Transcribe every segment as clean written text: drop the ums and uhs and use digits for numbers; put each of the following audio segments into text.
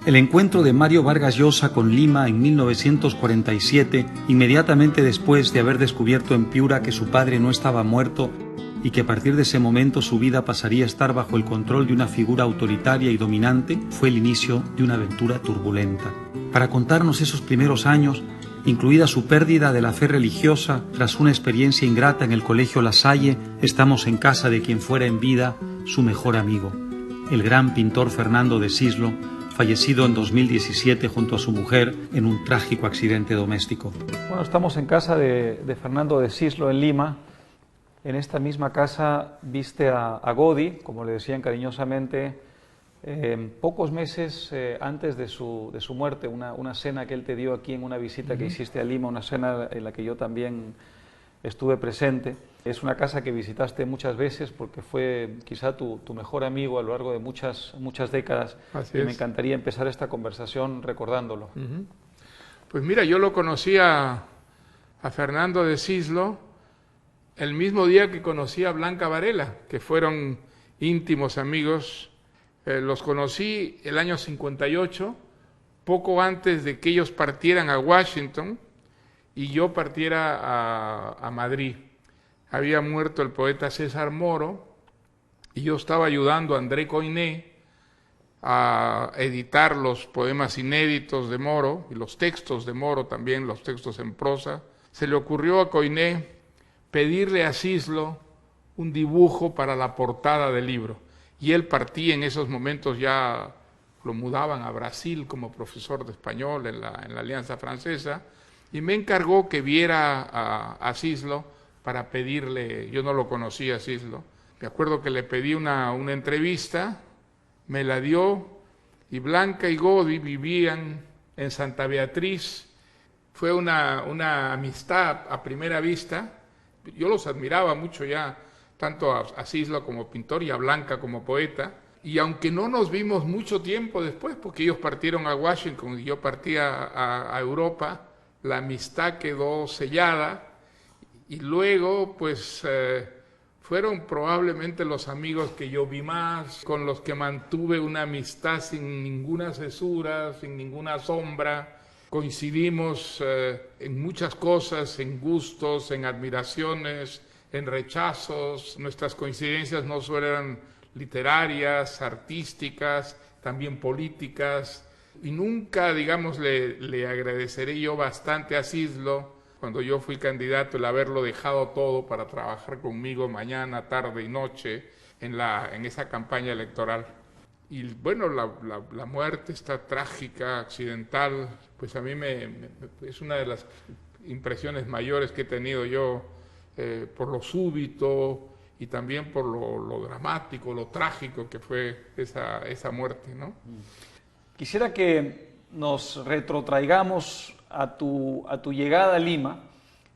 El encuentro de Mario Vargas Llosa con Lima en 1947, inmediatamente después de haber descubierto en Piura que su padre no estaba muerto y que a partir de ese momento su vida pasaría a estar bajo el control de una figura autoritaria y dominante, fue el inicio de una aventura turbulenta. Para contarnos esos primeros años, incluida su pérdida de la fe religiosa tras una experiencia ingrata en el Colegio La Salle, estamos en casa de quien fuera en vida su mejor amigo, el gran pintor Fernando de Sislo, fallecido en 2017 junto a su mujer en un trágico accidente doméstico. Bueno, estamos en casa de Fernando de Sislo en Lima. En esta misma casa viste a Godi, como le decían cariñosamente, pocos meses antes de su muerte, una cena que él te dio aquí en una visita que hiciste a Lima, una cena en la que yo también estuve presente. Es una casa que visitaste muchas veces porque fue quizá tu mejor amigo a lo largo de muchas décadas. Así y es. Me encantaría empezar esta conversación recordándolo. Pues mira, yo lo conocí a Fernando de Sislo el mismo día que conocí a Blanca Varela, que fueron íntimos amigos. Los conocí el año 58, poco antes de que ellos partieran a Washington y yo partiera a Madrid. Había muerto el poeta César Moro y yo estaba ayudando a André Coiné a editar los poemas inéditos de Moro y los textos de Moro también, los textos en prosa. Se le ocurrió a Coiné pedirle a Sislo un dibujo para la portada del libro y él partía en esos momentos, ya lo mudaban a Brasil como profesor de español en la Alianza Francesa, y me encargó que viera a Sislo para pedirle, yo no lo conocía a Sislo, me acuerdo que le pedí una entrevista, me la dio, y Blanca y Godi vivían en Santa Beatriz. Fue una amistad a primera vista. Yo los admiraba mucho ya, tanto a Sislo como pintor y a Blanca como poeta, y aunque no nos vimos mucho tiempo después, porque ellos partieron a Washington y yo partí a Europa, la amistad quedó sellada, y luego pues fueron probablemente los amigos que yo vi más, con los que mantuve una amistad sin ninguna cesura, sin ninguna sombra. Coincidimos en muchas cosas, en gustos, en admiraciones, en rechazos. Nuestras coincidencias no solo eran literarias, artísticas, también políticas. Y nunca, digamos, le agradeceré yo bastante a Sislo cuando yo fui candidato, el haberlo dejado todo para trabajar conmigo mañana, tarde y noche en esa campaña electoral. Y bueno, la muerte esta trágica, accidental, pues a mí es una de las impresiones mayores que he tenido yo, por lo súbito y también por lo dramático, lo trágico que fue esa muerte, ¿no? Quisiera que nos retrotraigamos a tu llegada a Lima.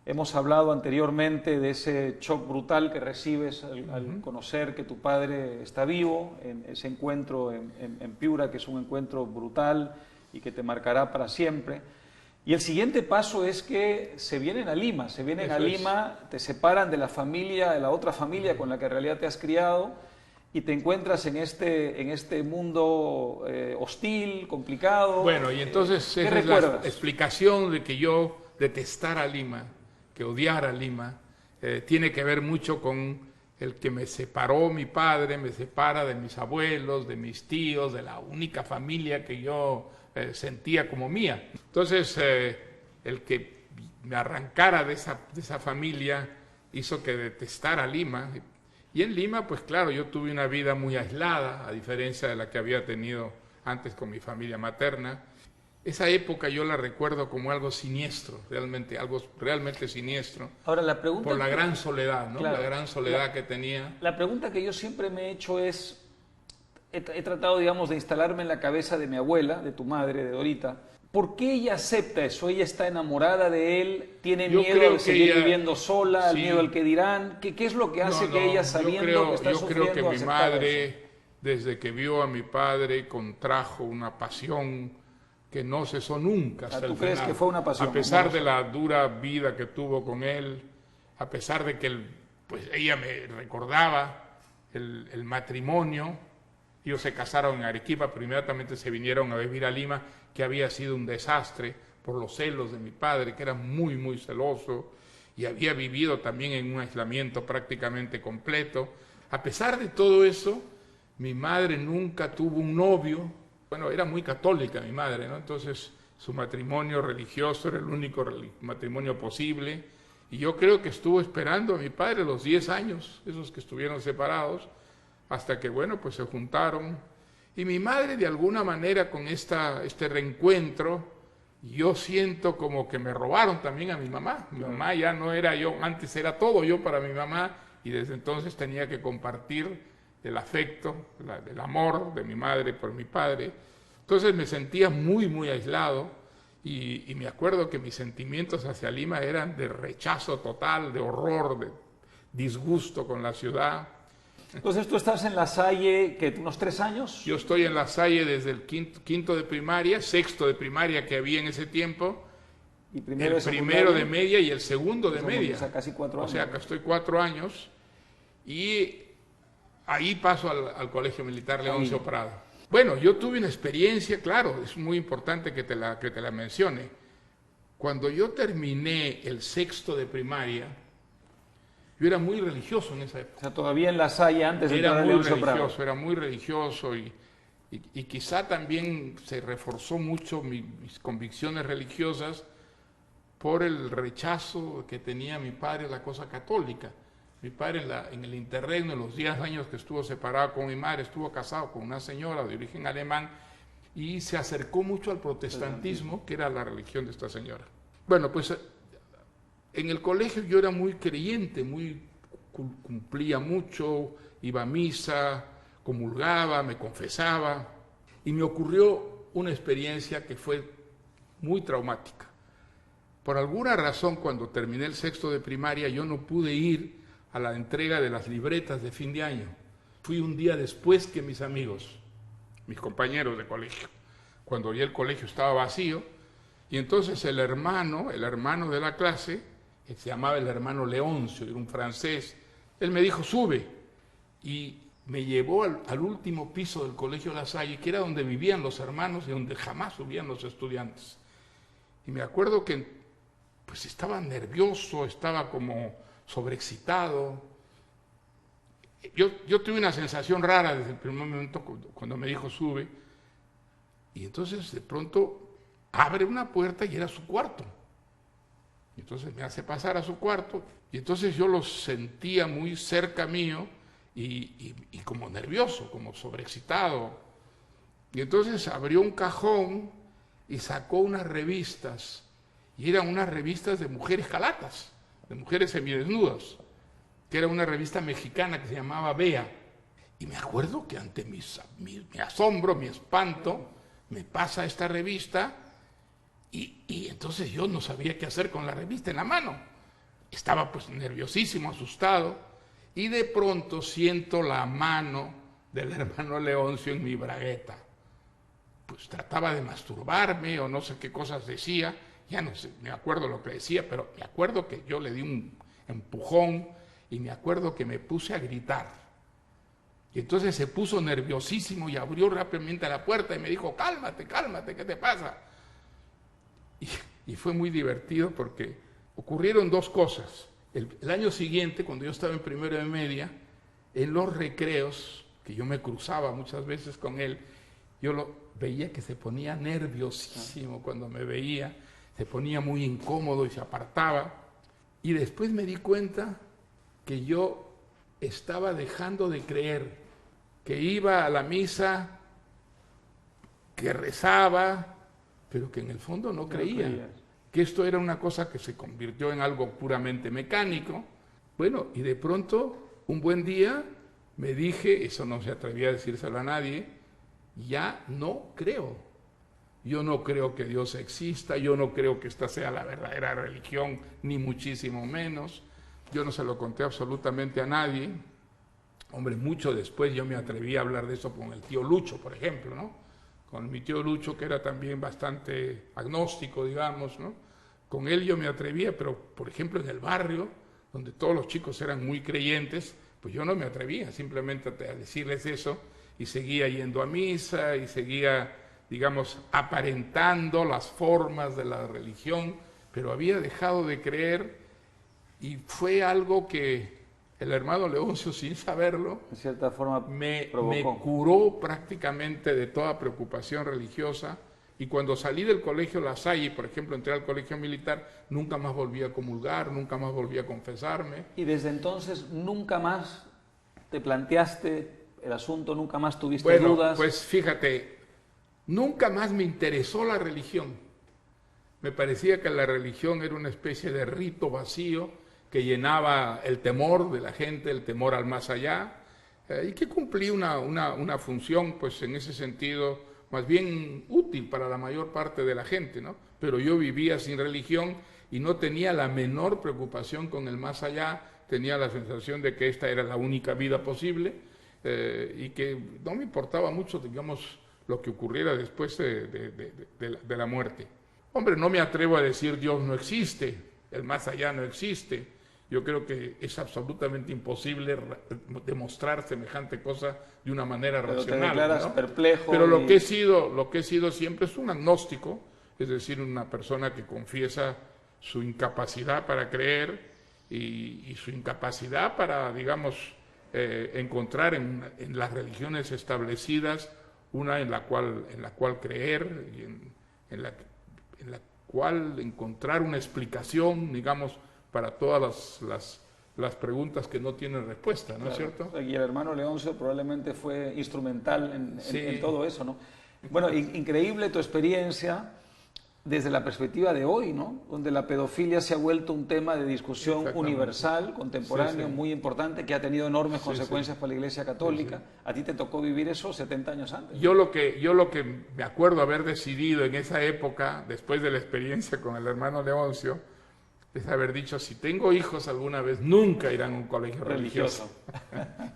Hemos hablado anteriormente de ese shock brutal que recibes al conocer que tu padre está vivo, en ese encuentro en Piura, que es un encuentro brutal y que te marcará para siempre. Y el siguiente paso es que se vienen a Lima, te separan de la familia, de la otra familia con la que en realidad te has criado, y te encuentras en este mundo hostil, complicado. Bueno, y entonces esa es la explicación de que yo detestara Lima, que odiara Lima, tiene que ver mucho con el que me separó mi padre, me separa de mis abuelos, de mis tíos, de la única familia que yo sentía como mía. Entonces, el que me arrancara de esa familia hizo que detestara Lima. Y en Lima, pues claro, yo tuve una vida muy aislada, a diferencia de la que había tenido antes con mi familia materna. Esa época yo la recuerdo como algo siniestro, algo realmente siniestro. Ahora, la pregunta por la gran soledad, ¿no? Claro, la gran soledad que tenía. La pregunta que yo siempre me he hecho es, he tratado, digamos, de instalarme en la cabeza de mi abuela, de tu madre, de Dorita. ¿Por qué ella acepta eso? ¿Ella está enamorada de él? ¿Tiene miedo de seguir viviendo sola? ¿El miedo al que dirán? ¿Qué es lo que hace que ella, sabiendo que está sufriendo, yo creo que mi madre, eso? desde que vio a mi padre, contrajo una pasión que no cesó nunca hasta el final. ¿Tú crees que fue una pasión? A pesar de la dura vida que tuvo con él, a pesar de que pues ella me recordaba el matrimonio, Ellos se casaron en Arequipa, pero inmediatamente se vinieron a vivir a Lima, que había sido un desastre por los celos de mi padre, que era muy, muy celoso, y había vivido también en un aislamiento prácticamente completo. A pesar de todo eso, mi madre nunca tuvo un novio. Bueno, era muy católica mi madre, ¿no? Entonces su matrimonio religioso era el único matrimonio posible, y yo creo que estuvo esperando a mi padre los 10 años, esos que estuvieron separados, hasta que, bueno, pues se juntaron. Y mi madre, de alguna manera, con este reencuentro, yo siento como que me robaron también a mi mamá. Mi mamá ya no era yo, antes era todo yo para mi mamá, y desde entonces tenía que compartir el afecto, el amor de mi madre por mi padre. Entonces me sentía muy, muy aislado, y me acuerdo que mis sentimientos hacia Lima eran de rechazo total, de horror, de disgusto con la ciudad. Entonces tú estás en La Salle, ¿qué, unos 3 años? Yo estoy en La Salle desde el quinto de primaria, sexto de primaria que había en ese tiempo, Y el de primero de media y el segundo de media. O sea, casi 4 años. O sea, que estoy 4 años, y ahí paso al Colegio Militar Leoncio Prado. Bueno, yo tuve una experiencia, claro, es muy importante que te la mencione. Cuando yo terminé el sexto de primaria, yo era muy religioso en esa época. O sea, todavía en La Salle antes de entrar Era a muy Leoncio Prado. religioso, era muy religioso, y quizá también se reforzó mucho mis convicciones religiosas por el rechazo que tenía mi padre a la cosa católica. Mi padre en el interregno, en los 10 años que estuvo separado con mi madre, estuvo casado con una señora de origen alemán, y se acercó mucho al protestantismo, que era la religión de esta señora. Bueno, pues en el colegio yo era muy creyente, cumplía mucho, iba a misa, comulgaba, me confesaba, y me ocurrió una experiencia que fue muy traumática. Por alguna razón, cuando terminé el sexto de primaria, yo no pude ir a la entrega de las libretas de fin de año. Fui un día después que mis amigos, mis compañeros de colegio, cuando ya el colegio estaba vacío, y entonces el hermano de la clase, que se llamaba el hermano Leoncio, era un francés, él me dijo, sube, y me llevó al último piso del Colegio La Salle, que era donde vivían los hermanos y donde jamás subían los estudiantes. Y me acuerdo que pues estaba nervioso, estaba como sobreexcitado. Yo tuve una sensación rara desde el primer momento cuando me dijo sube, y entonces de pronto abre una puerta y era su cuarto. Y entonces me hace pasar a su cuarto, y entonces yo lo sentía muy cerca mío, y como nervioso, como sobreexcitado. Y entonces abrió un cajón y sacó unas revistas, y eran unas revistas de mujeres calatas, de mujeres semidesnudas, que era una revista mexicana que se llamaba Bea. Y me acuerdo que ante mi asombro, mi espanto, me pasa esta revista, y entonces yo no sabía qué hacer con la revista en la mano. Estaba pues nerviosísimo, asustado, y de pronto siento la mano del hermano Leoncio en mi bragueta. Pues trataba de masturbarme o no sé qué cosas decía, ya no sé, me acuerdo lo que decía, pero me acuerdo que yo le di un empujón, y me acuerdo que me puse a gritar. Y entonces se puso nerviosísimo y abrió rápidamente la puerta y me dijo, cálmate, cálmate, ¿qué te pasa? Y fue muy divertido porque ocurrieron dos cosas. El año siguiente, cuando yo estaba en primero de media, en los recreos, que yo me cruzaba muchas veces con él, yo lo veía que se ponía nerviosísimo cuando me veía, se ponía muy incómodo y se apartaba. Y después me di cuenta que yo estaba dejando de creer, que iba a la misa, que rezaba, pero que en el fondo no creía, que esto era una cosa que se convirtió en algo puramente mecánico. Bueno, y de pronto, un buen día, me dije, eso no se atrevía a decírselo a nadie, ya no creo. Yo no creo que Dios exista, yo no creo que esta sea la verdadera religión, ni muchísimo menos. Yo no se lo conté absolutamente a nadie. Hombre, mucho después yo me atreví a hablar de eso con el tío Lucho, por ejemplo, ¿no? Con mi tío Lucho, que era también bastante agnóstico, digamos, ¿no? Con él yo me atrevía, pero, por ejemplo, en el barrio, donde todos los chicos eran muy creyentes, pues yo no me atrevía simplemente a decirles eso, y seguía yendo a misa y seguía, digamos, aparentando las formas de la religión, pero había dejado de creer, y fue algo que el hermano Leoncio, sin saberlo, En cierta forma me provocó. curó prácticamente de toda preocupación religiosa. Y cuando salí del colegio La Salle, por ejemplo, entré al colegio militar, nunca más volví a comulgar, nunca más volví a confesarme. Y desde entonces nunca más te planteaste el asunto, nunca más tuviste Bueno, dudas. pues fíjate, nunca más me interesó la religión. Me parecía que la religión era una especie de rito vacío que llenaba el temor de la gente, el temor al más allá, y que cumplía una función, pues en ese sentido, más bien útil para la mayor parte de la gente, ¿no? Pero yo vivía sin religión y no tenía la menor preocupación con el más allá, tenía la sensación de que esta era la única vida posible, y que no me importaba mucho, digamos, lo que ocurriera después de la muerte. Hombre, no me atrevo a decir Dios no existe, el más allá no existe. Yo creo que es absolutamente imposible demostrar semejante cosa de una manera racional. Te declaras ¿no? perplejo. Pero lo que he sido siempre es un agnóstico, es decir, una persona que confiesa su incapacidad para creer y su incapacidad para, digamos, encontrar en las religiones establecidas una en la cual creer y en la cual encontrar una explicación, digamos, para todas las preguntas que no tienen respuesta, ¿no es cierto? Y el hermano Leoncio probablemente fue instrumental Sí. en todo eso, ¿no? Bueno, increíble tu experiencia desde la perspectiva de hoy, ¿no? Donde la pedofilia se ha vuelto un tema de discusión universal, contemporáneo, muy importante, que ha tenido enormes consecuencias para la Iglesia Católica. A ti te tocó vivir eso 70 años antes. Yo lo que me acuerdo haber decidido en esa época, después de la experiencia con el hermano Leoncio, es haber dicho, si tengo hijos alguna vez, nunca irán a un colegio religioso.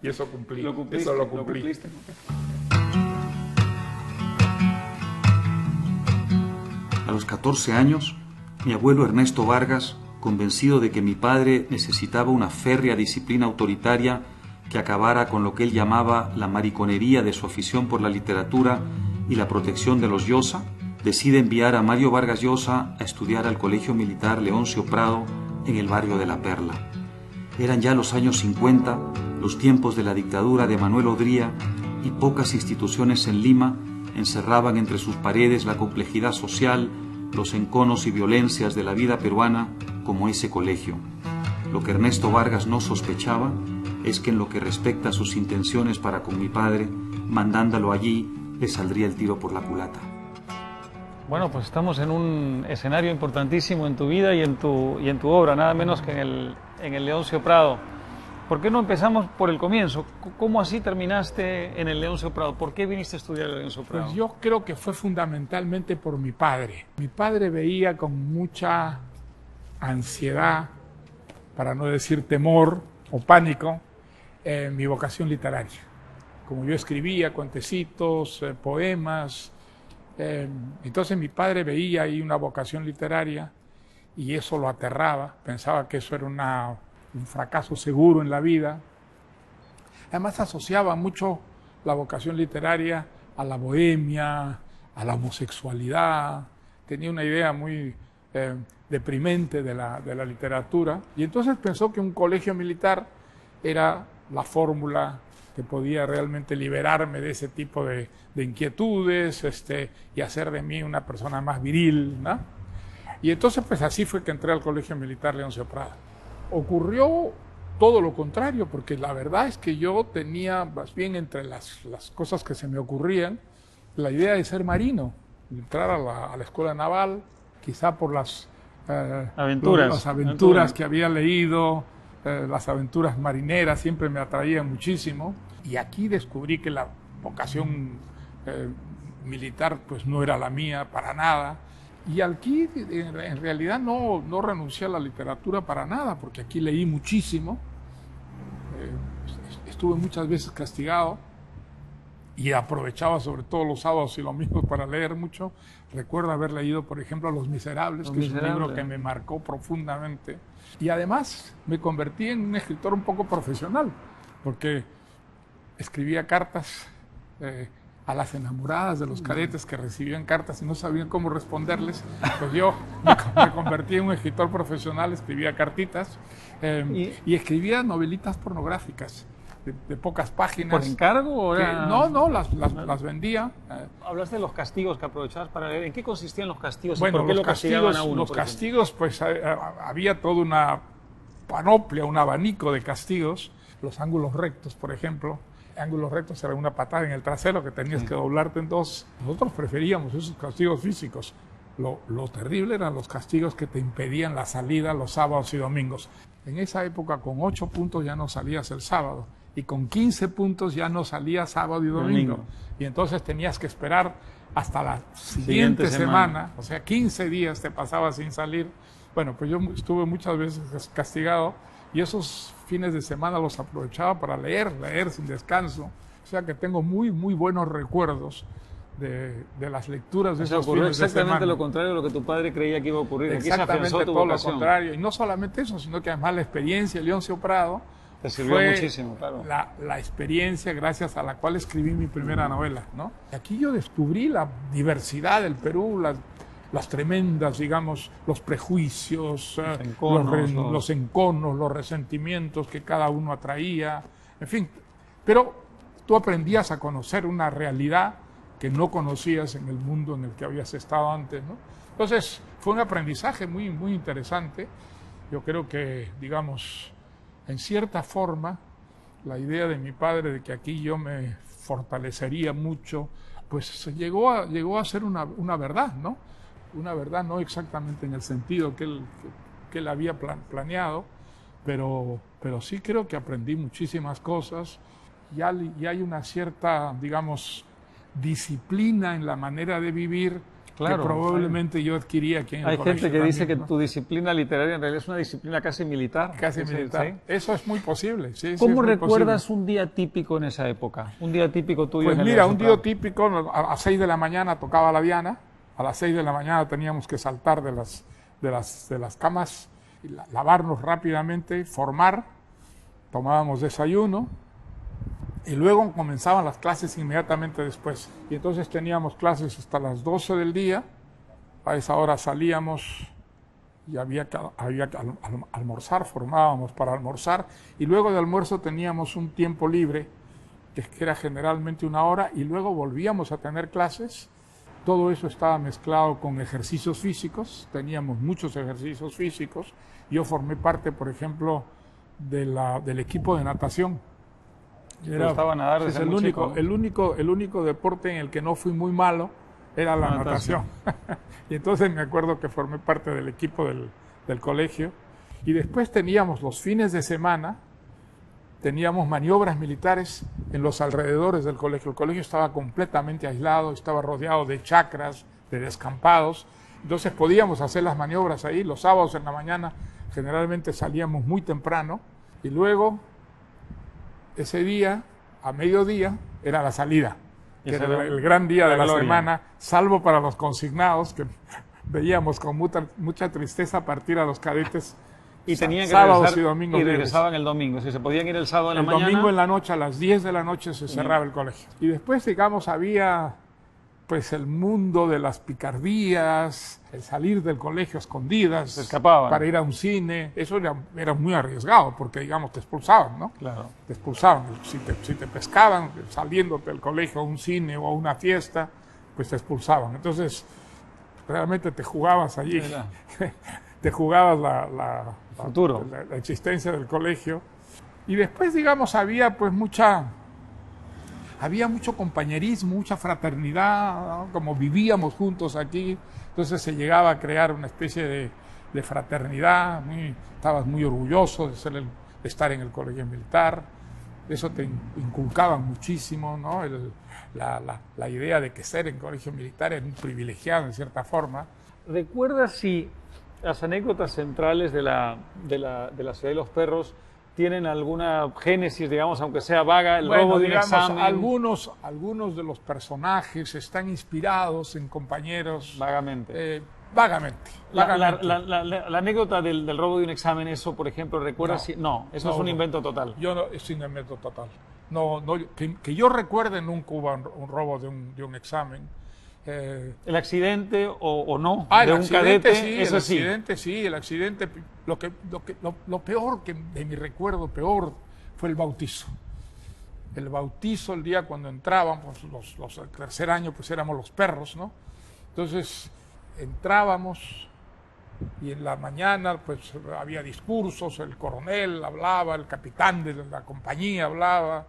Y eso cumplí. Lo cumpliste, eso lo cumplí. Lo cumpliste. A los 14 años, mi abuelo Ernesto Vargas, convencido de que mi padre necesitaba una férrea disciplina autoritaria que acabara con lo que él llamaba la mariconería de su afición por la literatura y la protección de los Llosa, decide enviar a Mario Vargas Llosa a estudiar al Colegio Militar Leoncio Prado en el barrio de La Perla. Eran ya los años 50, los tiempos de la dictadura de Manuel Odría, y pocas instituciones en Lima encerraban entre sus paredes la complejidad social, los enconos y violencias de la vida peruana como ese colegio. Lo que Ernesto Vargas no sospechaba es que en lo que respecta a sus intenciones para con mi padre, mandándolo allí, le saldría el tiro por la culata. Bueno, pues estamos en un escenario importantísimo en tu vida y en tu obra, nada menos que en el Leoncio Prado. ¿Por qué no empezamos por el comienzo? ¿Cómo así terminaste en el Leoncio Prado? ¿Por qué viniste a estudiar el Leoncio Prado? Pues yo creo que fue fundamentalmente por mi padre. Mi padre veía con mucha ansiedad, para no decir temor o pánico, mi vocación literaria. Como yo escribía cuentecitos, poemas, entonces mi padre veía ahí una vocación literaria y eso lo aterraba, pensaba que eso era un fracaso seguro en la vida. Además asociaba mucho la vocación literaria a la bohemia, a la homosexualidad, tenía una idea muy deprimente de la literatura, y entonces pensó que un colegio militar era la fórmula que podía realmente liberarme de ese tipo de inquietudes, y hacer de mí una persona más viril, ¿no? Y entonces pues así fue que entré al Colegio Militar Leoncio Prado. Ocurrió todo lo contrario, porque la verdad es que yo tenía, más bien entre las cosas que se me ocurrían, la idea de ser marino, entrar a la escuela naval, quizá por las aventuras que había leído, las aventuras marineras siempre me atraían muchísimo, y aquí descubrí que la vocación militar pues no era la mía para nada, y aquí en realidad no renuncié a la literatura para nada, porque aquí leí muchísimo, estuve muchas veces castigado y aprovechaba sobre todo los sábados y domingos para leer mucho. Recuerdo haber leído, por ejemplo, Los Miserables, que es un libro que me marcó profundamente. Y además me convertí en un escritor un poco profesional, porque escribía cartas a las enamoradas de los cadetes que recibían cartas y no sabían cómo responderles, pues yo me convertí en un escritor profesional, escribía cartitas y escribía novelitas pornográficas de pocas páginas. ¿Por encargo o era...? No, las vendía. Hablaste de los castigos que aprovechabas para leer. ¿En qué consistían los castigos? Bueno, ¿Y por qué los lo castigaban castigos, a uno, los por ejemplo? castigos, pues había toda una panoplia, un abanico de castigos. Los ángulos rectos, por ejemplo. Ángulos rectos era una patada en el trasero que tenías que doblarte en dos. Nosotros preferíamos esos castigos físicos. Lo terrible eran los castigos que te impedían la salida los sábados y domingos. En esa época, con 8 puntos ya no salías el sábado. Y con 15 puntos ya no salías sábado y domingo. Y entonces tenías que esperar hasta la siguiente semana. O sea, 15 días te pasabas sin salir. Bueno, pues yo estuve muchas veces castigado. Y esos fines de semana los aprovechaba para leer sin descanso. O sea que tengo muy, muy buenos recuerdos de las lecturas de esos fines de semana. Exactamente lo contrario de lo que tu padre creía que iba a ocurrir. Exactamente todo lo contrario. Y no solamente eso, sino que además la experiencia de Leoncio Prado te sirvió fue muchísimo, claro. La experiencia gracias a la cual escribí mi primera novela, ¿no? Aquí yo descubrí la diversidad del Perú, las tremendas, digamos, los prejuicios, los enconos, los resentimientos que cada uno atraía, en fin. Pero tú aprendías a conocer una realidad que no conocías en el mundo en el que habías estado antes, ¿no? Entonces, fue un aprendizaje muy, muy interesante. Yo creo que, digamos, en cierta forma, la idea de mi padre de que aquí yo me fortalecería mucho, pues llegó a ser una verdad, ¿no? Una verdad no exactamente en el sentido que él había planeado, pero sí creo que aprendí muchísimas cosas y hay una cierta, digamos, disciplina en la manera de vivir que probablemente yo adquirí aquí en el colegio. Hay gente que también, dice que ¿no? tu disciplina literaria en realidad es una disciplina casi militar. Casi militar. ¿Sí? Eso es muy posible. Sí, ¿Cómo sí, recuerdas posible. un día típico en esa época? Un día típico tuyo. Pues en el mira, un día Central. típico, a 6 de la mañana tocaba la diana, a las 6 de la mañana teníamos que saltar de las camas, y lavarnos rápidamente, formar, tomábamos desayuno, y luego comenzaban las clases inmediatamente después. Y entonces teníamos clases hasta las 12 del día, a esa hora salíamos y había que almorzar, formábamos para almorzar, y luego de almuerzo teníamos un tiempo libre, que era generalmente 1 hora, y luego volvíamos a tener clases. Todo eso estaba mezclado con ejercicios físicos, teníamos muchos ejercicios físicos. Yo formé parte, por ejemplo, del equipo de natación. Estaba a nadar desde el muy chico, único, ¿no? el único deporte en el que no fui muy malo era la natación. Y entonces me acuerdo que formé parte del equipo del colegio. Y después teníamos los fines de semana, teníamos maniobras militares en los alrededores del colegio. El colegio estaba completamente aislado, estaba rodeado de chacras, de descampados. Entonces podíamos hacer las maniobras ahí. Los sábados en la mañana generalmente salíamos muy temprano y luego ese día, a mediodía, era la salida, que era el gran día de la semana, salvo para los consignados, que veíamos con mucha tristeza partir a los cadetes y tenían que sábados y domingos. Y regresaban el domingo, si se podían ir el sábado en la mañana. El domingo en la noche, a las 10 de la noche, se cerraba el colegio. Y después, digamos, había pues el mundo de las picardías, el salir del colegio a escondidas, se escapaban para ir a un cine. Eso era muy arriesgado porque, digamos, te expulsaban, ¿no? Claro. Te expulsaban. Si te pescaban saliendo del colegio a un cine o a una fiesta, pues te expulsaban. Entonces, realmente te jugabas allí, te jugabas la existencia del colegio. Y después, digamos, había mucho compañerismo, mucha fraternidad, ¿no? Como vivíamos juntos aquí, entonces se llegaba a crear una especie de fraternidad, estabas muy orgulloso de estar en el colegio militar, eso te inculcaba muchísimo, ¿no? La idea de que ser en colegio militar era un privilegiado en cierta forma. ¿Recuerdas si las anécdotas centrales de la Ciudad de los Perros tienen alguna génesis, digamos, aunque sea vaga, el robo de un examen? Algunos de los personajes están inspirados en compañeros. Vagamente. Vagamente. La anécdota del robo de un examen, eso, por ejemplo, ¿recuerdas? No, eso es un invento total. Es un invento total. que yo recuerde nunca hubo un robo de un examen. ¿El accidente o no? El de un accidente cadete, sí, eso el accidente, lo peor que de mi recuerdo, peor, fue el bautizo. El bautizo, el día cuando entrábamos, los del tercer año, pues éramos los perros, ¿no? Entonces, entrábamos y en la mañana, pues había discursos, el coronel hablaba, el capitán de la compañía hablaba,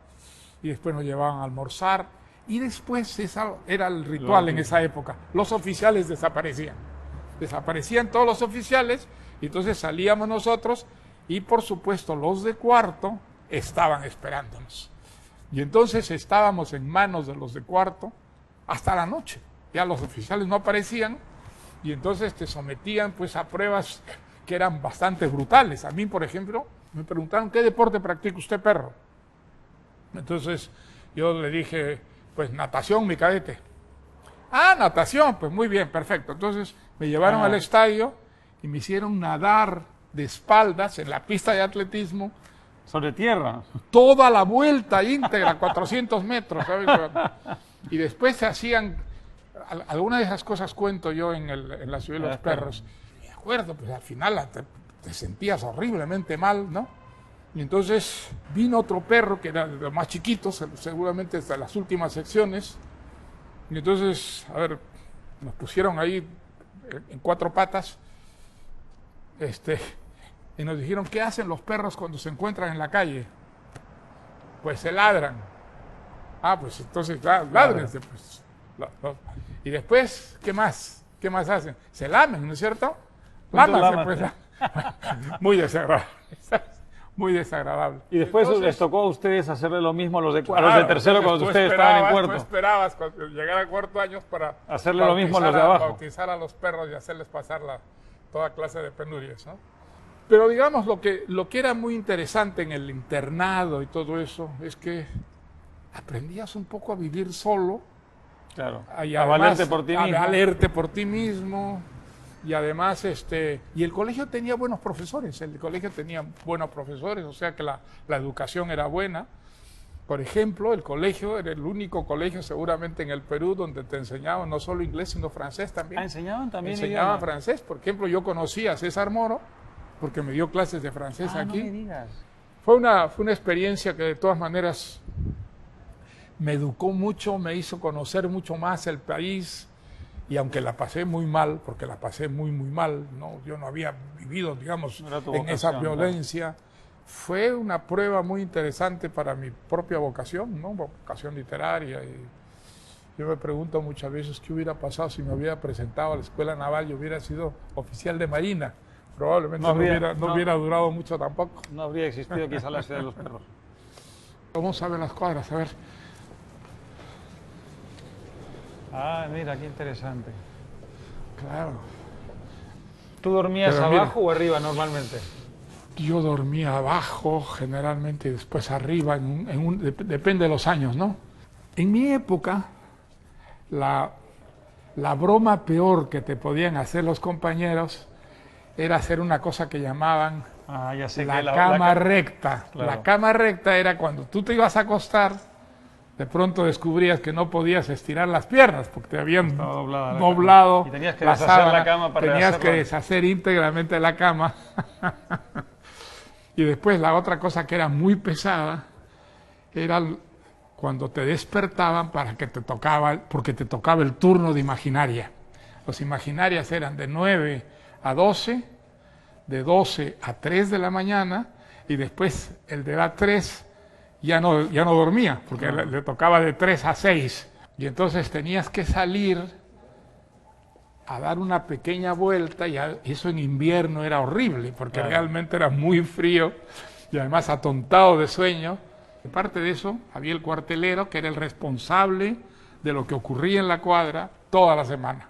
y después nos llevaban a almorzar. Y después, esa era el ritual en esa época, los oficiales desaparecían todos los oficiales, y entonces salíamos nosotros, y por supuesto los de cuarto estaban esperándonos. Y entonces estábamos en manos de los de cuarto hasta la noche, ya los oficiales no aparecían, y entonces te sometían pues a pruebas que eran bastante brutales. A mí, por ejemplo, me preguntaron, ¿qué deporte practica usted, perro? Entonces yo le dije, pues natación, mi cadete. Ah, natación, pues muy bien, perfecto. Entonces me llevaron al estadio y me hicieron nadar de espaldas en la pista de atletismo. Sobre tierra. Toda la vuelta íntegra, 400 metros, ¿sabes? Y después se hacían, algunas de esas cosas cuento yo en la ciudad de los perros. Me acuerdo, pues al final te sentías horriblemente mal, ¿no? Y entonces vino otro perro que era de los más chiquitos, seguramente hasta las últimas secciones. Y entonces, a ver, nos pusieron ahí en 4 patas. Y nos dijeron, ¿qué hacen los perros cuando se encuentran en la calle? Pues se ladran. Ah, pues entonces ládrense. Pues. Y después, ¿qué más? ¿Qué más hacen? Se lamen, ¿no es cierto? Lámanse, pues. Muy desagradable. Muy desagradable. Y después entonces, les tocó a ustedes hacerle lo mismo a los de tercero cuando ustedes estaban en cuarto. Tú esperabas cuando llegara a cuarto año para hacerle lo mismo a los de abajo. Bautizar a los perros y hacerles pasar toda clase de penurias, ¿no? Pero digamos, lo que era muy interesante en el internado y todo eso es que aprendías un poco a vivir solo. Claro, a valerte por ti mismo. A valerte por ti mismo. Y además, y el colegio tenía buenos profesores, o sea que la educación era buena. Por ejemplo, el colegio era el único colegio seguramente en el Perú donde te enseñaban no solo inglés, sino francés también. ¿Enseñaban también? Enseñaban francés. Por ejemplo, yo conocí a César Moro, porque me dio clases de francés aquí. No me digas. Fue una experiencia que de todas maneras me educó mucho, me hizo conocer mucho más el país. Y aunque la pasé muy mal, porque la pasé muy, muy mal, ¿no? Yo no había vivido, digamos, en esa violencia, claro. Fue una prueba muy interesante para mi propia vocación, ¿no? Vocación literaria. Y yo me pregunto muchas veces qué hubiera pasado si me hubiera presentado a la Escuela Naval y hubiera sido oficial de Marina. Probablemente no hubiera durado mucho tampoco. No habría existido quizá la ciudad de los perros. Vamos a ver las cuadras, a ver. Ah, mira, qué interesante. Claro. ¿Tú dormías abajo o arriba normalmente? Yo dormía abajo generalmente y después arriba, depende de los años, ¿no? En mi época, la broma peor que te podían hacer los compañeros era hacer una cosa que llamaban la cama recta. Claro. La cama recta era cuando tú te ibas a acostar, de pronto descubrías que no podías estirar las piernas porque te habían doblado y tenías que deshacer la cama para tenías que deshacer íntegramente la cama. Y después la otra cosa que era muy pesada era cuando te despertaban porque te tocaba el turno de imaginaria. Los imaginarias eran de 9 a 12, de 12 a 3 de la mañana, y después el de las 3 ya no dormía, porque le tocaba de 3 a 6. Y entonces tenías que salir a dar una pequeña vuelta, y eso en invierno era horrible, porque realmente era muy frío, y además atontado de sueño. Aparte de eso, había el cuartelero, que era el responsable de lo que ocurría en la cuadra toda la semana.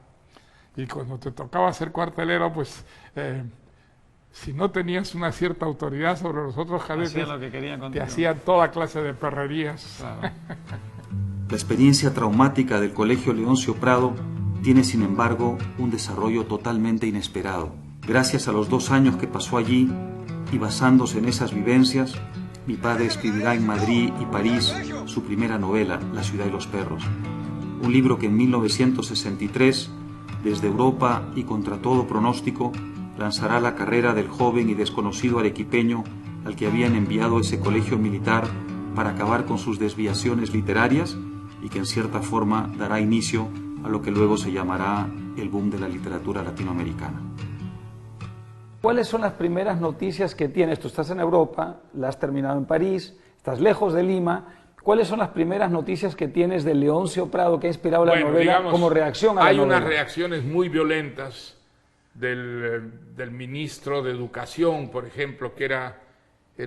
Y cuando te tocaba ser cuartelero, pues si no tenías una cierta autoridad sobre los otros cadetes, te hacían toda clase de perrerías. Claro. La experiencia traumática del Colegio Leoncio Prado tiene, sin embargo, un desarrollo totalmente inesperado. Gracias a los 2 años que pasó allí y basándose en esas vivencias, mi padre escribirá en Madrid y París su primera novela, La ciudad y los perros. Un libro que en 1963, desde Europa y contra todo pronóstico, lanzará la carrera del joven y desconocido arequipeño al que habían enviado ese colegio militar para acabar con sus desviaciones literarias y que en cierta forma dará inicio a lo que luego se llamará el boom de la literatura latinoamericana. ¿Cuáles son las primeras noticias que tienes? Tú estás en Europa, la has terminado en París, estás lejos de Lima. ¿Cuáles son las primeras noticias que tienes de Leoncio Prado que ha inspirado la novela, digamos, como reacción a la novela? Hay unas reacciones muy violentas del ministro de Educación, por ejemplo, que era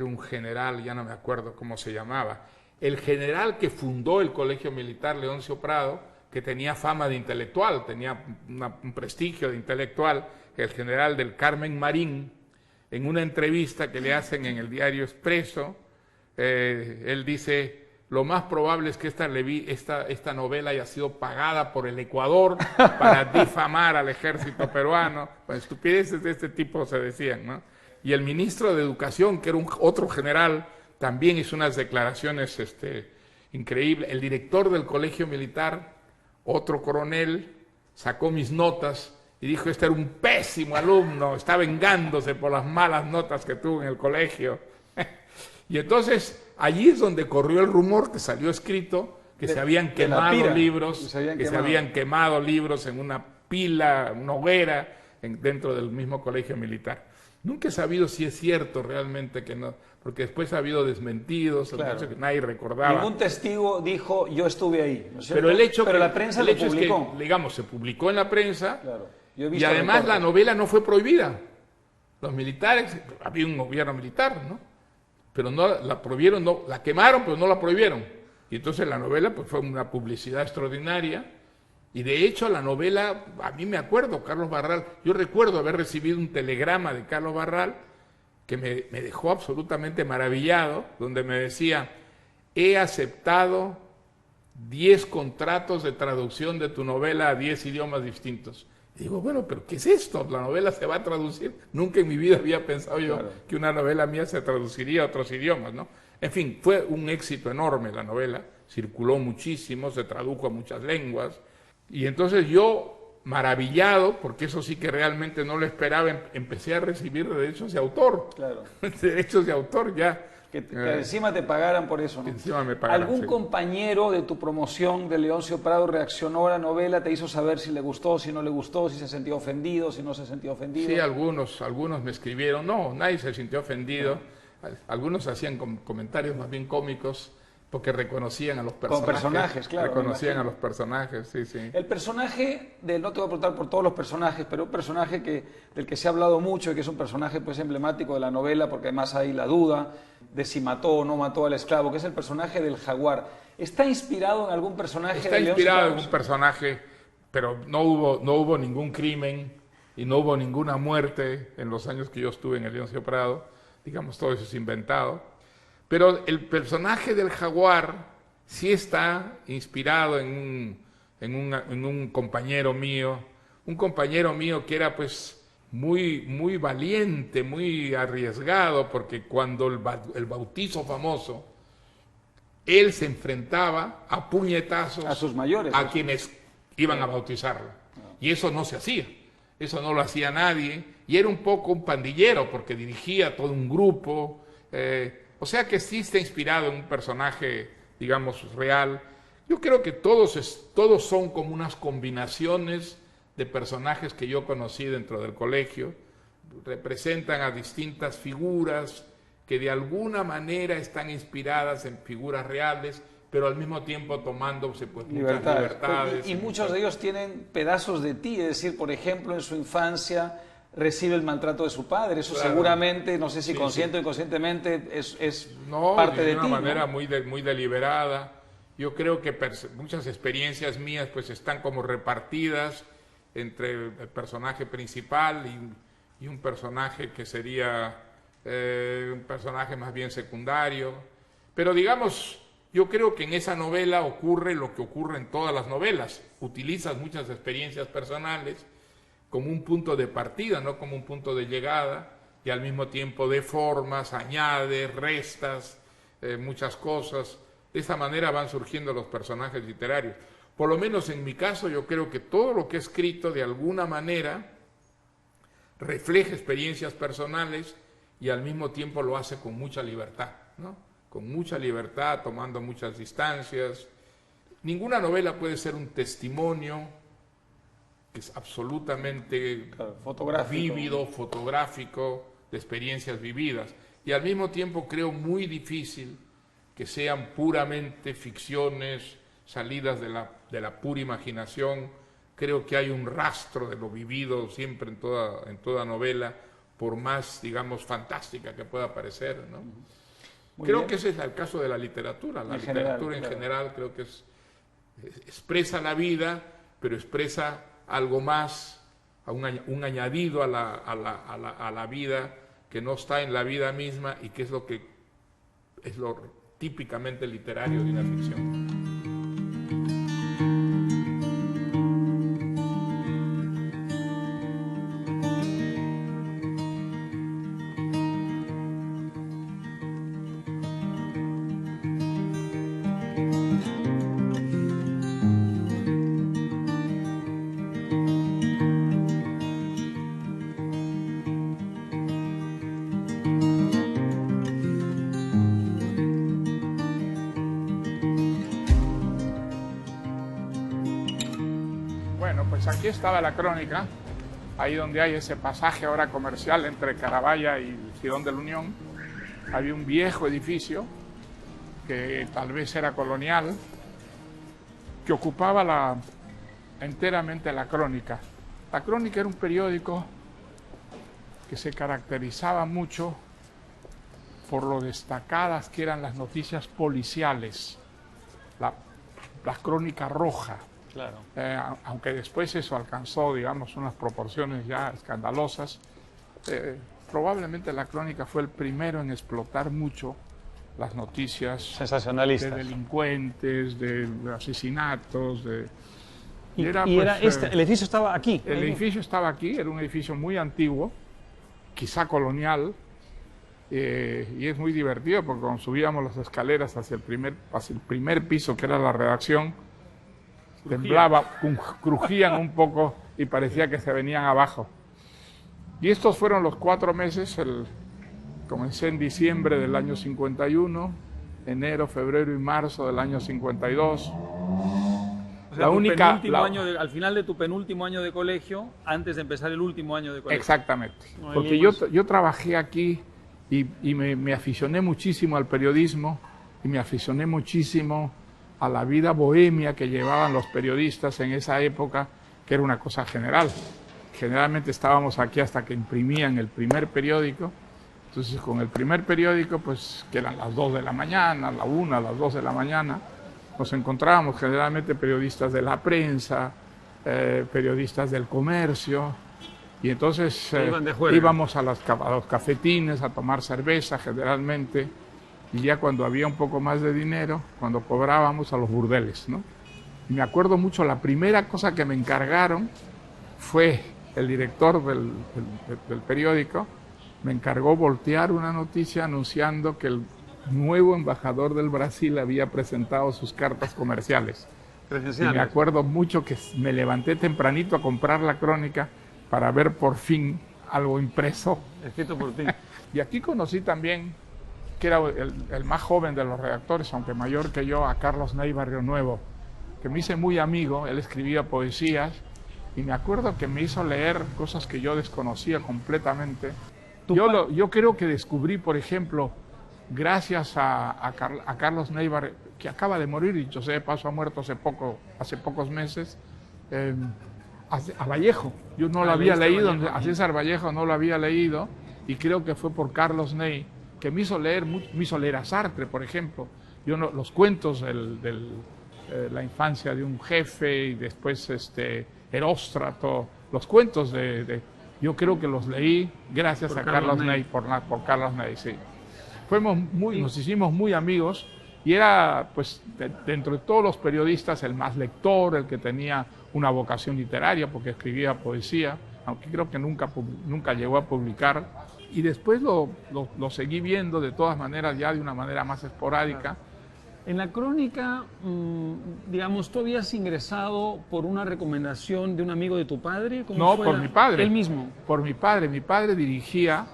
un general, ya no me acuerdo cómo se llamaba, el general que fundó el Colegio Militar, Leoncio Prado, que tenía fama de intelectual, tenía un prestigio de intelectual, el general del Carmen Marín, en una entrevista que le hacen en el diario Expreso, él dice: lo más probable es que esta novela haya sido pagada por el Ecuador para difamar al ejército peruano. Pues estupideces de este tipo se decían, ¿no? Y el ministro de Educación, que era otro general, también hizo unas declaraciones increíbles. El director del colegio militar, otro coronel, sacó mis notas y dijo: este era un pésimo alumno, está vengándose por las malas notas que tuvo en el colegio. Y entonces allí es donde corrió el rumor, que salió escrito, que se habían quemado libros, se habían quemado libros en una pila, una hoguera, dentro del mismo colegio militar. Nunca he sabido si es cierto realmente que no, porque después ha habido desmentidos, claro, que nadie recordaba. Ningún testigo dijo: yo estuve ahí, ¿no es cierto? Pero la prensa lo publicó. Es que, digamos, se publicó en la prensa, claro. Y además la novela no fue prohibida. Los militares, había un gobierno militar, ¿no? Pero no la prohibieron, no, la quemaron, pero no la prohibieron. Y entonces la novela pues fue una publicidad extraordinaria. Y de hecho la novela, a mí me acuerdo, Carlos Barral, yo recuerdo haber recibido un telegrama de Carlos Barral que me dejó absolutamente maravillado, donde me decía: he aceptado 10 contratos de traducción de tu novela a 10 idiomas distintos. Y digo: bueno, pero ¿qué es esto? ¿La novela se va a traducir? Nunca en mi vida había pensado yo que una novela mía se traduciría a otros idiomas, ¿no? En fin, fue un éxito enorme la novela, circuló muchísimo, se tradujo a muchas lenguas. Y entonces yo, maravillado, porque eso sí que realmente no lo esperaba, empecé a recibir derechos de autor. Claro. Derechos de autor ya. Que encima te pagaran por eso, ¿no? Que encima me pagaran, ¿Algún compañero de tu promoción de Leoncio Prado reaccionó a la novela, te hizo saber si le gustó, si no le gustó, si se sentía ofendido, si no se sentía ofendido? Sí, algunos me escribieron. No, nadie se sintió ofendido. Algunos hacían comentarios más bien cómicos, porque reconocían a los personajes. Como personajes, claro. Reconocían a los personajes, sí, sí. El personaje, no te voy a preguntar por todos los personajes, pero un personaje del que se ha hablado mucho y que es un personaje pues emblemático de la novela, porque además hay la duda de si mató o no mató al esclavo, que es el personaje del jaguar. ¿Está inspirado en algún personaje? Está inspirado en un personaje, pero no hubo ningún crimen y no hubo ninguna muerte en los años que yo estuve en el Leoncio Prado. Digamos, todo eso es inventado. Pero el personaje del jaguar sí está inspirado en un compañero mío que era pues muy valiente, muy arriesgado, porque cuando el bautizo famoso, él se enfrentaba a puñetazos a sus mayores, a quienes iban a bautizarlo. Y eso no se hacía, eso no lo hacía nadie, y era un poco un pandillero, porque dirigía todo un grupo, o sea que sí está inspirado en un personaje, digamos, real. Yo creo que todos son como unas combinaciones de personajes que yo conocí dentro del colegio. Representan a distintas figuras que de alguna manera están inspiradas en figuras reales, pero al mismo tiempo tomándose pues muchas libertades. Y muchos de ellos tienen pedazos de ti, es decir, por ejemplo, en su infancia recibe el maltrato de su padre, eso claro, seguramente, no sé si consciente o inconscientemente, es parte de ti. De una manera muy deliberada. Yo creo que muchas experiencias mías pues están como repartidas entre el personaje principal y un personaje que sería un personaje más bien secundario. Pero digamos, yo creo que en esa novela ocurre lo que ocurre en todas las novelas. Utilizas muchas experiencias personales como un punto de partida, no como un punto de llegada, y al mismo tiempo deformas, añades, restas, muchas cosas. De esa manera van surgiendo los personajes literarios. Por lo menos en mi caso, yo creo que todo lo que he escrito de alguna manera refleja experiencias personales y al mismo tiempo lo hace con mucha libertad, ¿no? Con mucha libertad, tomando muchas distancias. Ninguna novela puede ser un testimonio que es absolutamente vívido, fotográfico, de experiencias vividas. Y al mismo tiempo creo muy difícil que sean puramente ficciones, salidas de la pura imaginación. Creo que hay un rastro de lo vivido siempre en toda novela, por más, digamos, fantástica que pueda parecer, ¿no? Creo que ese es el caso de la literatura. La literatura en general creo que expresa la vida, pero expresa algo más, un añadido a la vida que no está en la vida misma y que es lo típicamente literario de una ficción. Pues aquí estaba la crónica, ahí donde hay ese pasaje ahora comercial entre Carabaya y el Jirón de la Unión. Había un viejo edificio que tal vez era colonial, que ocupaba enteramente la crónica. La crónica era un periódico que se caracterizaba mucho por lo destacadas que eran las noticias policiales, la crónica roja. Claro. Aunque después eso alcanzó, digamos, unas proporciones ya escandalosas, probablemente la crónica fue el primero en explotar mucho las noticias sensacionalistas, de delincuentes, de asesinatos, el edificio estaba aquí. El edificio estaba aquí, era un edificio muy antiguo, quizá colonial, y es muy divertido porque cuando subíamos las escaleras hacia el primer piso, que era la redacción, temblaba, crujían un poco y parecía que se venían abajo. Y estos fueron los 4 meses, comencé en diciembre del año 51, enero, febrero y marzo del año 52. O sea, al final de tu penúltimo año de colegio, antes de empezar el último año de colegio. Exactamente, porque yo trabajé aquí y me aficioné muchísimo al periodismo y me aficioné muchísimo a la vida bohemia que llevaban los periodistas en esa época, que era una cosa general. Generalmente estábamos aquí hasta que imprimían el primer periódico. Entonces, con el primer periódico, pues, que eran las 2 de la mañana, la 1, las 2 de la mañana, nos encontrábamos generalmente periodistas de la prensa, periodistas del comercio, y entonces íbamos a los cafetines a tomar cerveza generalmente, y ya cuando había un poco más de dinero, cuando cobrábamos, a los burdeles, ¿no? Y me acuerdo mucho, la primera cosa que me encargaron fue el director del periódico, me encargó voltear una noticia anunciando que el nuevo embajador del Brasil había presentado sus cartas comerciales. Y me acuerdo mucho que me levanté tempranito a comprar la crónica para ver por fin algo impreso. Escrito por ti. Y aquí conocí también, que era el más joven de los redactores, aunque mayor que yo, a Carlos Ney Barrio Nuevo, que me hice muy amigo. Él escribía poesías y me acuerdo que me hizo leer cosas que yo desconocía completamente. Yo creo que descubrí, por ejemplo, gracias a Carlos Ney Barrio, que acaba de morir, y yo sé de paso ha muerto hace pocos meses, a Vallejo. Yo no lo había leído, a César Vallejo no lo había leído, y creo que fue por Carlos Ney, que me hizo leer a Sartre, por ejemplo. Los cuentos la infancia de un jefe, y después Heróstrato, los cuentos yo creo que los leí gracias a Carlos Ney, por Carlos Ney, sí. Nos hicimos muy amigos, y era, pues, dentro de todos los periodistas, el más lector, el que tenía una vocación literaria, porque escribía poesía, aunque creo que nunca llegó a publicar. Y después lo seguí viendo de todas maneras, ya de una manera más esporádica. En la crónica, digamos, ¿tú habías ingresado por una recomendación de un amigo de tu padre? No, por mi padre. ¿Él mismo? Por mi padre. Mi padre dirigía,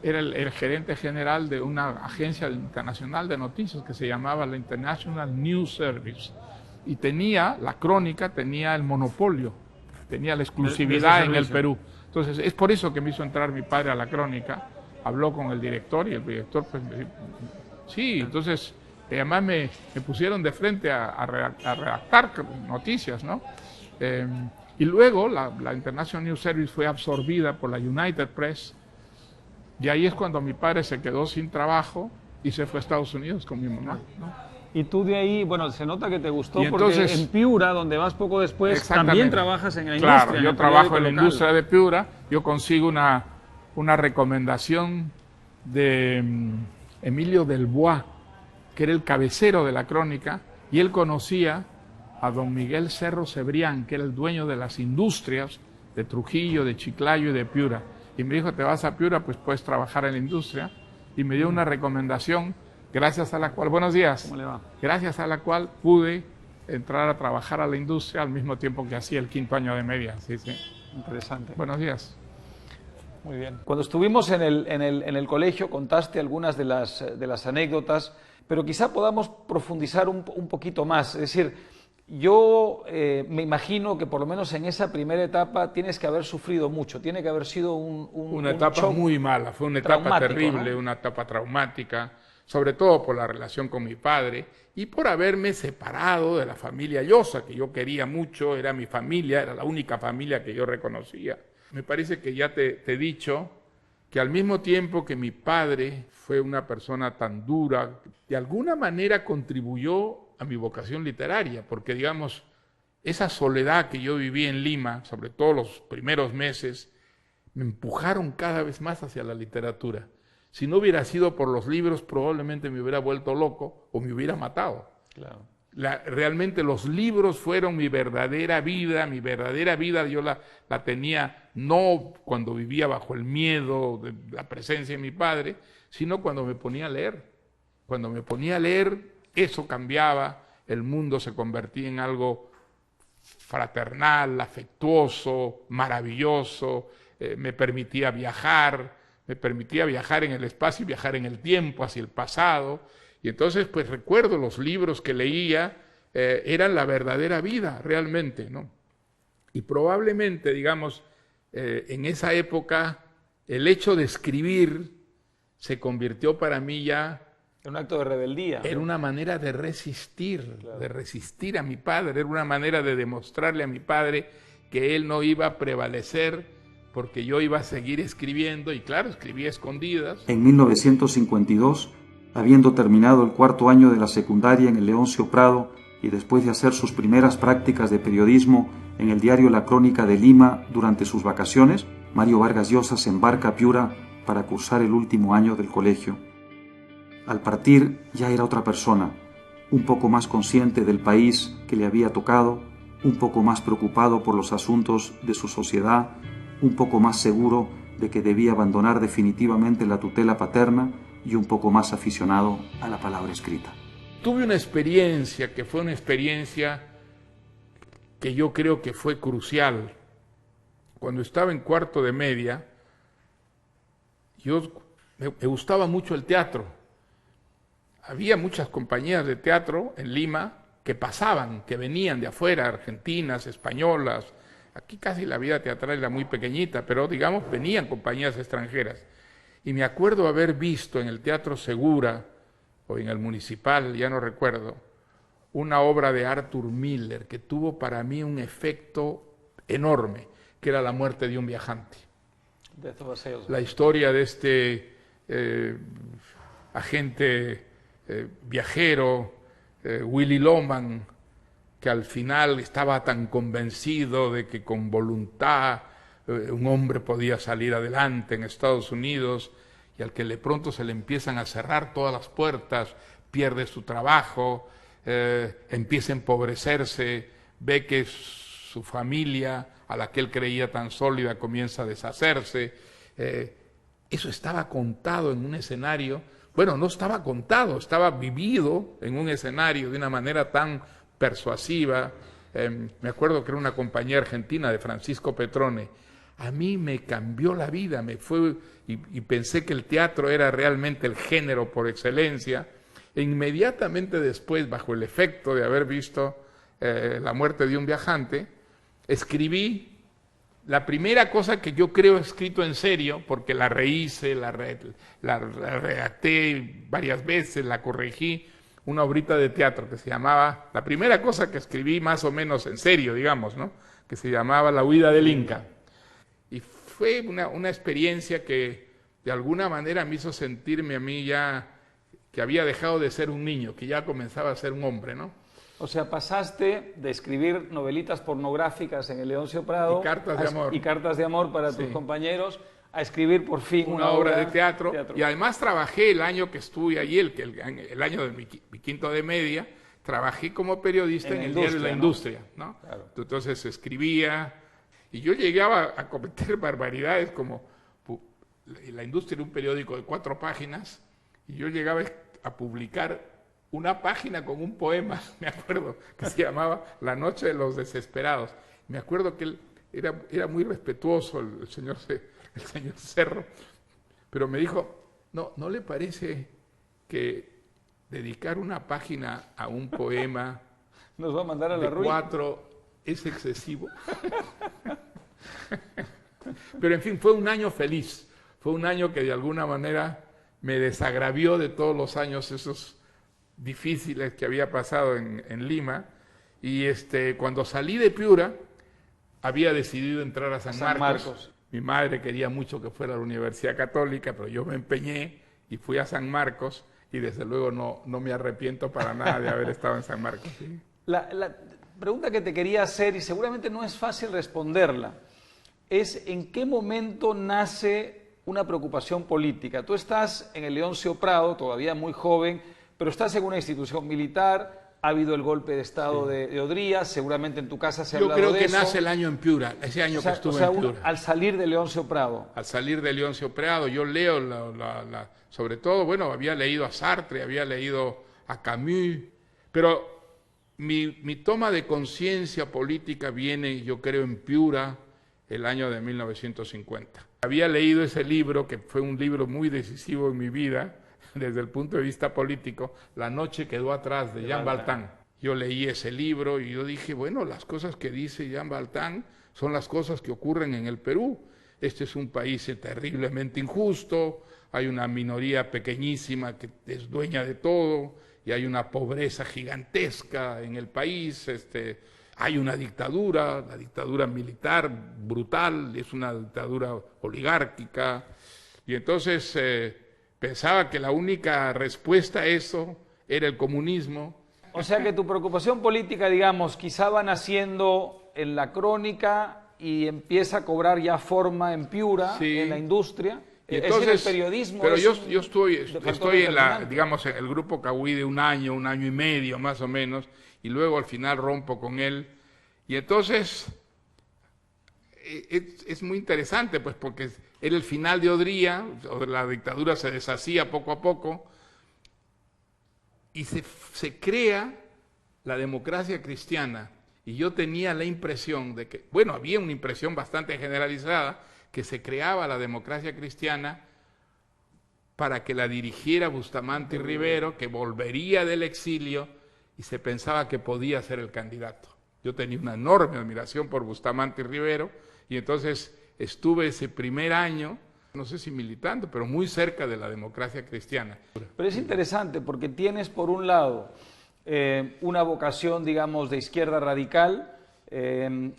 era el gerente general de una agencia internacional de noticias que se llamaba la International News Service. Y tenía, la crónica tenía el monopolio, tenía la exclusividad en el Perú. Entonces, es por eso que me hizo entrar mi padre a la crónica. Habló con el director y el director, pues, sí, entonces... además me pusieron de frente a redactar noticias, ¿no? Y luego la International News Service fue absorbida por la United Press, y ahí es cuando mi padre se quedó sin trabajo y se fue a Estados Unidos con mi mamá, ¿no? Y tú de ahí, bueno, se nota que te gustó, y entonces, porque en Piura, donde vas poco después, también trabajas en la industria. Claro, yo trabajo en la industria de Piura, yo consigo una recomendación de Emilio Del Bois, que era el cabecero de la crónica, y él conocía a don Miguel Cerro Cebrián, que era el dueño de las industrias de Trujillo, de Chiclayo y de Piura. Y me dijo, te vas a Piura, pues puedes trabajar en la industria. Y me dio una recomendación, gracias a la cual, buenos días, ¿cómo le va? Gracias a la cual pude entrar a trabajar a la industria al mismo tiempo que hacía el 5º año de media. Sí, sí. Interesante. Buenos días. Muy bien. Cuando estuvimos en el colegio contaste algunas de las anécdotas, pero quizá podamos profundizar un poquito más. Es decir, yo me imagino que por lo menos en esa primera etapa tienes que haber sufrido mucho, tiene que haber sido una etapa muy mala, fue una etapa terrible, ¿no? Una etapa traumática, sobre todo por la relación con mi padre y por haberme separado de la familia Llosa, que yo quería mucho, era mi familia, era la única familia que yo reconocía. Me parece que ya te he dicho que al mismo tiempo que mi padre fue una persona tan dura, de alguna manera contribuyó a mi vocación literaria, porque digamos, esa soledad que yo viví en Lima, sobre todo los primeros meses, me empujaron cada vez más hacia la literatura. Si no hubiera sido por los libros, probablemente me hubiera vuelto loco o me hubiera matado. Claro. Realmente los libros fueron mi verdadera vida yo la tenía no cuando vivía bajo el miedo de la presencia de mi padre, sino cuando me ponía a leer. Cuando me ponía a leer, eso cambiaba, el mundo se convertía en algo fraternal, afectuoso, maravilloso, me permitía viajar en el espacio y viajar en el tiempo, hacia el pasado. Y entonces, pues recuerdo los libros que leía, eran la verdadera vida, realmente, ¿no? Y probablemente, digamos, en esa época, el hecho de escribir se convirtió para mí ya en un acto de rebeldía. Era una manera de resistir, claro, de resistir a mi padre, era una manera de demostrarle a mi padre que él no iba a prevalecer porque yo iba a seguir escribiendo, y claro, escribía escondidas. En 1952, habiendo terminado el 4º año de la secundaria en el Leoncio Prado y después de hacer sus primeras prácticas de periodismo en el diario La Crónica de Lima durante sus vacaciones, Mario Vargas Llosa se embarca a Piura para cursar el último año del colegio. Al partir ya era otra persona, un poco más consciente del país que le había tocado, un poco más preocupado por los asuntos de su sociedad, un poco más seguro de que debía abandonar definitivamente la tutela paterna y un poco más aficionado a la palabra escrita. Tuve una experiencia que fue una experiencia que yo creo que fue crucial. Cuando estaba en 4º de media, me gustaba mucho el teatro. Había muchas compañías de teatro en Lima que pasaban, que venían de afuera, argentinas, españolas. Aquí casi la vida teatral era muy pequeñita, pero digamos venían compañías extranjeras. Y me acuerdo haber visto en el Teatro Segura, o en el Municipal, ya no recuerdo, una obra de Arthur Miller que tuvo para mí un efecto enorme, que era La muerte de un viajante. La historia de este agente viajero, Willy Loman, que al final estaba tan convencido de que con voluntad un hombre podía salir adelante en Estados Unidos, y al que de pronto se le empiezan a cerrar todas las puertas, pierde su trabajo, empieza a empobrecerse, ve que su familia a la que él creía tan sólida comienza a deshacerse. Eso estaba contado en un escenario, bueno, no estaba contado, estaba vivido en un escenario de una manera tan persuasiva. Me acuerdo que era una compañía argentina de Francisco Petrone. A mí me cambió la vida, y pensé que el teatro era realmente el género por excelencia. E inmediatamente después, bajo el efecto de haber visto La muerte de un viajante, escribí la primera cosa que yo creo escrito en serio, porque la rehice, la redacté varias veces, la corregí, una obrita de teatro que se llamaba, la primera cosa que escribí más o menos en serio, digamos, ¿no? Que se llamaba La huida del Inca. Y fue una experiencia que de alguna manera me hizo sentirme a mí ya que había dejado de ser un niño, que ya comenzaba a ser un hombre, ¿no? O sea, pasaste de escribir novelitas pornográficas en el Leoncio Prado y cartas de amor para tus compañeros, a escribir por fin una obra de teatro. Y además trabajé el año que estuve allí, el año de mi quinto de media, trabajé como periodista en el diario La Industria, ¿no? Claro. Entonces escribía, y yo llegaba a cometer barbaridades como La Industria era un periódico de 4 páginas, y yo llegaba a publicar una página con un poema, me acuerdo, que se llamaba La noche de los desesperados. Me acuerdo que él era muy respetuoso, el señor Cerro, pero me dijo, ¿no le parece que dedicar una página a un poema nos va a mandar a la ruina? 4 es excesivo? Pero en fin, fue un año feliz, fue un año que de alguna manera me desagravió de todos los años esos difíciles que había pasado en Lima, y cuando salí de Piura había decidido entrar a San Marcos. Mi madre quería mucho que fuera a la Universidad Católica, pero yo me empeñé y fui a San Marcos, y desde luego no me arrepiento para nada de haber estado en San Marcos. ¿Sí? La pregunta que te quería hacer, y seguramente no es fácil responderla, es ¿en qué momento nace una preocupación política? Tú estás en el Leoncio Prado, todavía muy joven, pero estás en una institución militar, ha habido el golpe de Estado de Odría, seguramente en tu casa se ha hablado de eso. Yo creo que nace el año en Piura, ese año que estuve en Piura. Al salir de Leoncio Prado. Al salir de Leoncio Prado, yo leo, sobre todo, bueno, había leído a Sartre, había leído a Camus, pero mi toma de conciencia política viene, yo creo, en Piura, el año de 1950. Había leído ese libro, que fue un libro muy decisivo en mi vida, desde el punto de vista político, La noche quedó atrás, de Jean Valjean. Yo leí ese libro y yo dije, bueno, las cosas que dice Jean Valjean son las cosas que ocurren en el Perú. Este es un país terriblemente injusto, hay una minoría pequeñísima que es dueña de todo, y hay una pobreza gigantesca en el país, hay una dictadura, la dictadura militar brutal, es una dictadura oligárquica, y entonces pensaba que la única respuesta a eso era el comunismo. O sea que tu preocupación política, digamos, quizá va naciendo en la crónica y empieza a cobrar ya forma en Piura, en la industria. Y entonces, es decir, el periodismo. Pero yo estoy en digamos, en el grupo Cahuide un año y medio más o menos, y luego al final rompo con él. Y entonces es muy interesante, pues, porque era el final de Odría, la dictadura se deshacía poco a poco, y se crea la democracia cristiana. Y yo tenía la impresión de que, bueno, había una impresión bastante generalizada, que se creaba la democracia cristiana para que la dirigiera Bustamante y Rivero, que volvería del exilio, y se pensaba que podía ser el candidato. Yo tenía una enorme admiración por Bustamante y Rivero, y entonces estuve ese primer año, no sé si militando, pero muy cerca de la democracia cristiana. Pero es interesante porque tienes por un lado una vocación, digamos, de izquierda radical,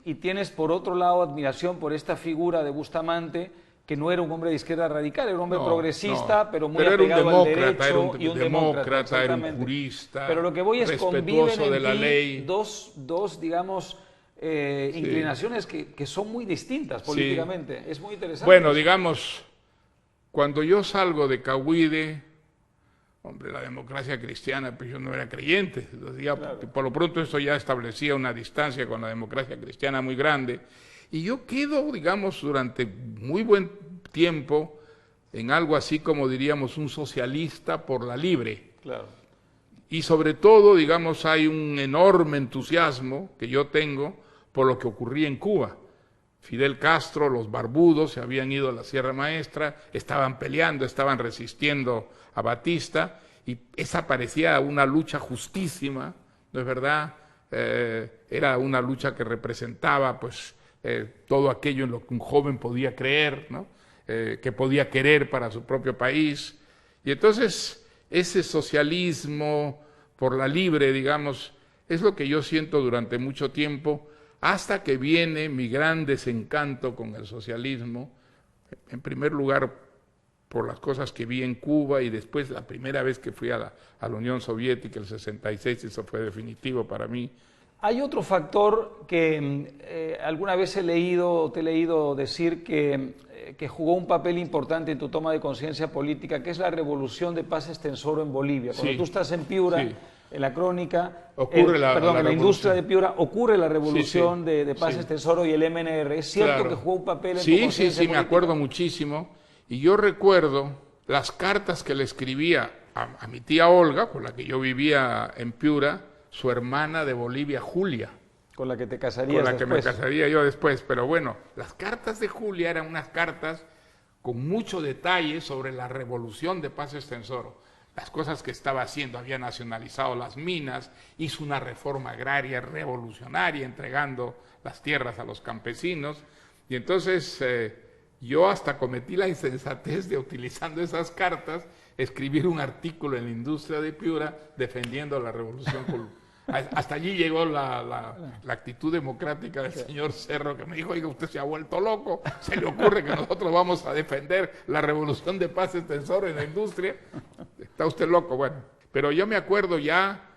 y tienes por otro lado admiración por esta figura de Bustamante, que no era un hombre de izquierda radical, era un hombre progresista, pero muy apegado al derecho, y un demócrata, era un jurista, pero lo que voy es conviven en de la ley. Dos, digamos, inclinaciones que son muy distintas políticamente. Sí. Es muy interesante. Bueno, digamos, cuando yo salgo de Cahuide, hombre, la democracia cristiana, pues yo no era creyente. Claro. Por lo pronto eso ya establecía una distancia con la democracia cristiana muy grande. Y yo quedo, digamos, durante muy buen tiempo en algo así como diríamos un socialista por la libre. Claro. Y sobre todo, digamos, hay un enorme entusiasmo que yo tengo por lo que ocurría en Cuba. Fidel Castro, los barbudos se habían ido a la Sierra Maestra, estaban peleando, estaban resistiendo a Batista, y esa parecía una lucha justísima, ¿no es verdad? Era una lucha que representaba pues todo aquello en lo que un joven podía creer, ¿no? Que podía querer para su propio país. Y entonces ese socialismo por la libre, digamos, es lo que yo siento durante mucho tiempo, hasta que viene mi gran desencanto con el socialismo, en primer lugar por las cosas que vi en Cuba y después la primera vez que fui a la Unión Soviética, el 66, eso fue definitivo para mí. Hay otro factor que alguna vez te he leído decir que jugó un papel importante en tu toma de conciencia política, que es la revolución de Paz Estenssoro en Bolivia. Cuando Sí, tú estás en Piura, sí. en la crónica, Ocurre en la industria de Piura, ocurre la revolución Sí, sí, de Paz sí. Estenssoro y el MNR. ¿Es cierto Claro. que jugó un papel en tu Sí, conciencia sí, me política? acuerdo muchísimo. Y yo recuerdo las cartas que le escribía a mi tía Olga, con la que yo vivía en Piura, su hermana de Bolivia, Julia, Con la que te casarías con la que me después. casaría yo después. Pero bueno, las cartas de Julia eran unas cartas con mucho detalle sobre la revolución de Paz Estenssoro, las cosas que estaba haciendo. Había nacionalizado las minas, hizo una reforma agraria revolucionaria, entregando las tierras a los campesinos, y entonces yo hasta cometí la insensatez de, utilizando esas cartas, escribir un artículo en la industria de Piura defendiendo la revolución. Hasta allí llegó la actitud democrática del señor Cerro, que me dijo: oiga, usted se ha vuelto loco, se le ocurre que nosotros vamos a defender la revolución de Paz Estenssoro en la industria, está usted loco. Bueno, pero yo me acuerdo ya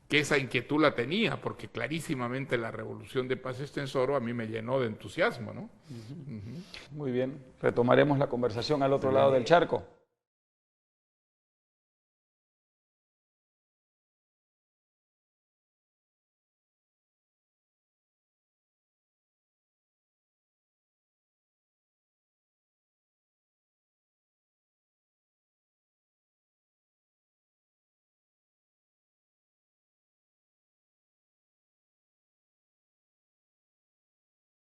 que esa inquietud la tenía, porque clarísimamente la revolución de Paz Estenssoro a mí me llenó de entusiasmo, ¿no? Muy bien, retomaremos la conversación al otro lado del charco.